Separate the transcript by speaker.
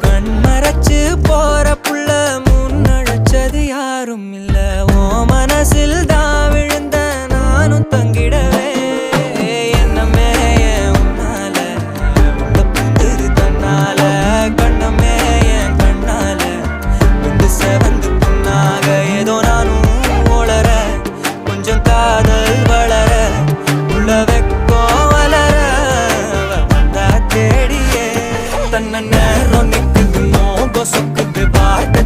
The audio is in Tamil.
Speaker 1: கண்மறைச்சு போற புள்ள முன்னழைச்சது யாரும் இல்ல. ஓ மனசில் தான் விழுந்த நானும் தங்கிடவே என்னமே உன்னால உள்ள புந்துரு தன்னால கண்ணமே என் கண்ணால வந்து செவந்து புண்ணாக ஏதோ நானும் ஓளற கொஞ்சம் காதல் வளர உள்ள வெக்கோ வளர வந்தா தேடியே தன்ன நேரம் நிக்குது மோகம் சொக்குது பாட்ட